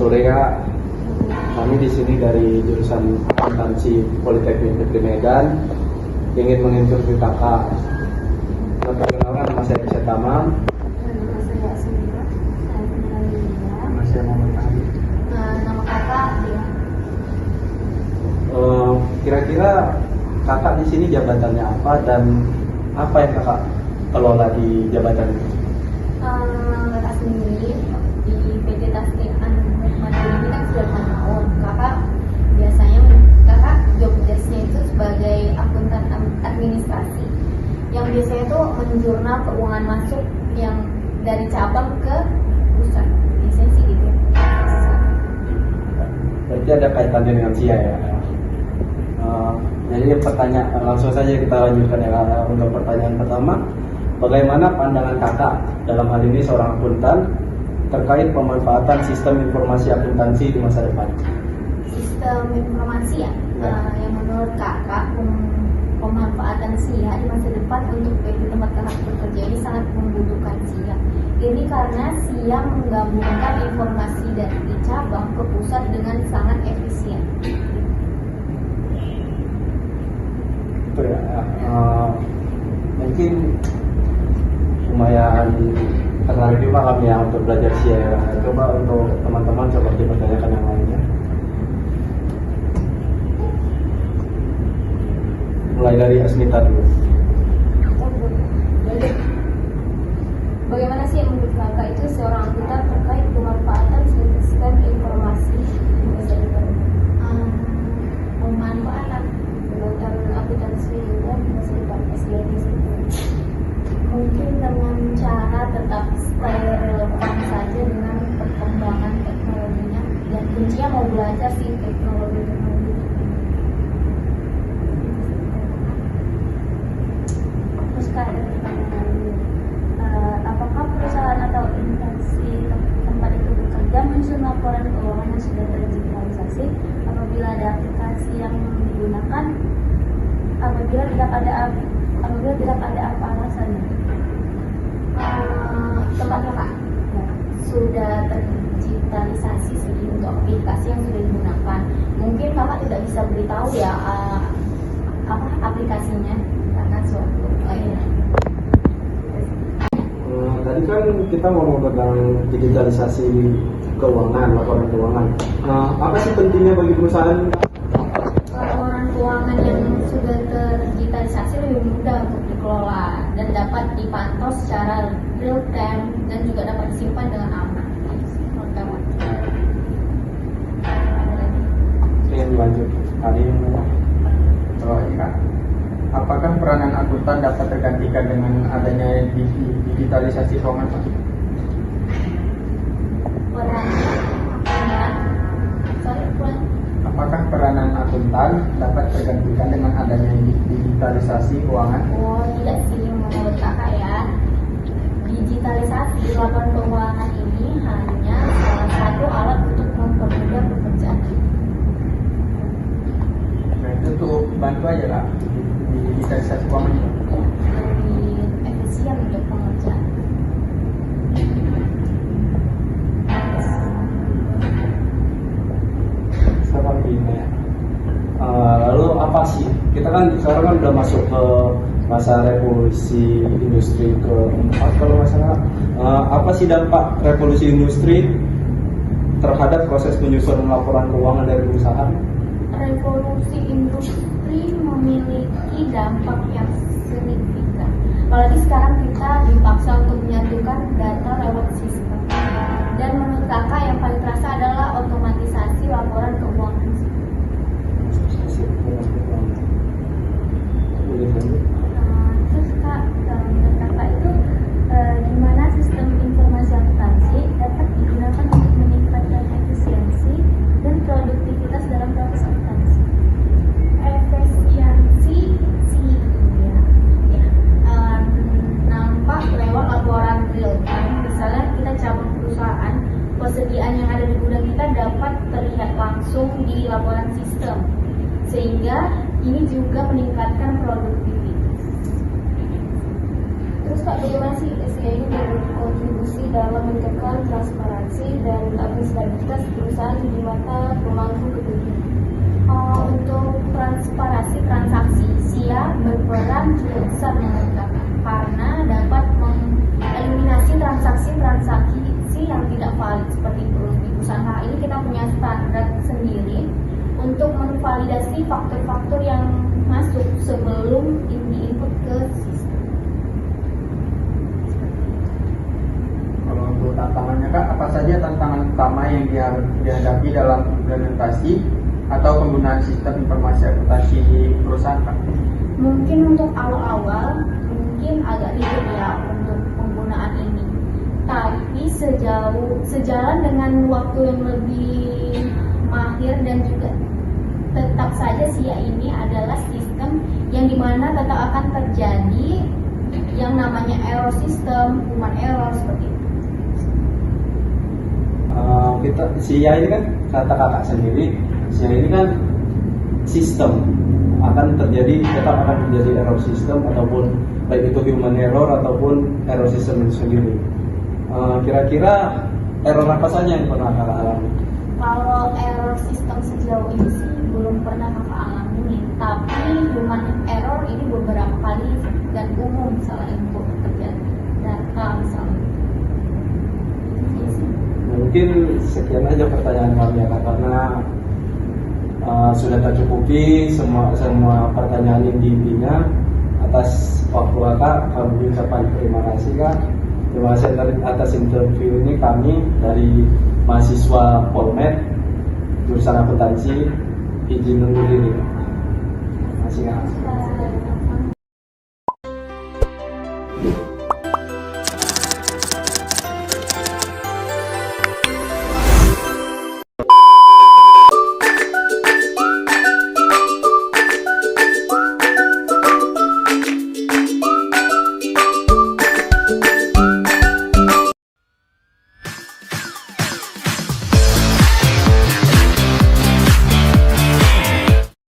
sore Kak. Kami di sini dari jurusan Akuntansi Politeknik Negeri Medan ingin menginterview Kakak. Perkenalkan, nama saya Bisa Tamam. Nama saya Asmira. Saya tinggal di India. Nama saya Muhammad Ali. Nama kakak dia. Kira-kira Kakak di sini jabatannya apa dan apa yang Kakak kelola di jabatan ini? Kakak sendiri di PT Tasnik Mandiri ini kan sudah 6 tahun. Kakak biasanya job desk-nya itu sebagai akuntan administrasi. Yang biasanya itu menjurnal keuangan masuk yang dari cabang ke pusat. Biasanya sih gitu. Berarti ada kaitannya dengan SIA ya? Jadi pertanyaan langsung saja kita lanjutkan ya. Untuk pertanyaan pertama, bagaimana pandangan Kakak dalam hal ini seorang akuntan terkait pemanfaatan sistem informasi akuntansi di masa depan? Sistem informasi ya. Yang menurut kakak pemanfaatan SIA di masa depan untuk PT tempat kakak bekerja ini sangat membutuhkan SIA. Ini karena SIA menggabungkan informasi dari cabang ke pusat dengan sangat efisien. Itu ya. Mungkin lumayan tertarik juga kami ya untuk belajar SIA ya. Coba untuk teman-teman coba dipertanyakan yang lainnya. Mulai dari Asmita dulu. Bagaimana sih menurut kakak itu seorang akuntan terkait pemanfaatan sistem informasi di masa depan? Pemanfaatan dalam akuntansi di masa depan mungkin dengan cara tetap stay relevan saja dengan perkembangan teknologinya, dan kuncinya mau belajar sih teknologi. Terus kak, ada pertanyaan, apakah perusahaan atau instansi tempat itu bekerja menyusun laporan keuangan yang sudah terdigitalisasi apabila ada aplikasi yang digunakan, apabila tidak ada apa alasannya? Tempat kakak sudah terdigitalisasi sih untuk aplikasi yang sudah digunakan. Mungkin kakak tidak bisa beritahu ya apa aplikasinya karena suatu Tadi kan kita ngomong tentang digitalisasi keuangan, laporan keuangan. Apa sih pentingnya bagi perusahaan? Laporan keuangan yang sudah terdigitalisasi lebih mudah untuk dikelola dan dapat dipantau secara real time dan juga dapat disimpan dengan aman. Yang lanjut, tadi yang apakah peranan akuntan dapat tergantikan dengan adanya digitalisasi keuangan? Apakah peranan akuntan dapat tergantikan dengan adanya digitalisasi keuangan? Oh tidak sih menurut kakak ya. Digitalisasi laporan keuangan ini hanya salah satu alat untuk mempermudah pekerjaan. Nah, itu untuk bantu aja lah digitalisasi keuangan itu. Lebih efisien untuk pengerjaan. seperti ini ya. Lalu apa sih? Kita kan sekarang kan udah masuk ke masa revolusi industri keempat kalau nggak salah. Apa sih dampak revolusi industri terhadap proses penyusunan laporan keuangan dari perusahaan? Revolusi industri memiliki dampak yang signifikan. Apalagi sekarang kita dipaksa untuk menyatukan data lewat sistem. Dan menurut kakak yang paling terasa adalah otomatisasi laporan keuangan. Terus kak, menurut kakak itu gimana sistem informasi akuntansi dapat digunakan untuk meningkatkan efisiensi dan produktivitas dalam proses akuntansi? Efisiensi sih ya. Nampak lewat laporan real time. Misalnya kita cabang perusahaan, persediaan yang ada di gudang kita dapat terlihat langsung di laporan sistem, sehingga ini juga meningkatkan produktivitas. Terus Kak, bagaimana sih SIA ini berkontribusi dalam meningkatkan transparansi dan akuntabilitas perusahaan di mata pemangku kepentingan? Untuk transparansi transaksi, SIA berperan cukup besar menurut kakak karena dapat mengeliminasi transaksi-transaksi yang tidak valid seperti itu. Di perusahaan ini kita punya standar sendiri untuk memvalidasi faktor-faktor yang masuk sebelum diinput ke sistem. Kalau untuk tantangannya Kak, apa saja tantangan utama yang dihadapi dalam implementasi atau penggunaan sistem informasi akuntansi di perusahaan Kak? Mungkin untuk awal-awal mungkin agak ribet ya untuk penggunaan ini. Tapi sejalan dengan waktu yang lebih mahir dan juga tetap saja SIA ini adalah sistem yang dimana tetap akan terjadi yang namanya error system, human error seperti itu. Kita SIA ini kan kata kakak sendiri, SIA ini kan sistem tetap akan terjadi error system ataupun baik itu human error ataupun error system itu sendiri. Kira-kira error apa saja yang pernah kakak alami? Kalau error sistem sejauh ini sih belum pernah kakak alami, tapi human error ini beberapa kali dan umum misalnya input terjadi data misalnya. Iya sih. Mungkin sekian aja pertanyaan kami ya Kak, karena sudah tercukupi semua pertanyaan intinya. Atas waktu kakak, kami ucapkan terima kasih Kak. Terima kasih atas interview ini kami dari mahasiswa Polmed jurusan akuntansi, izin undur diri. Terima kasih Kak. Terima kasih.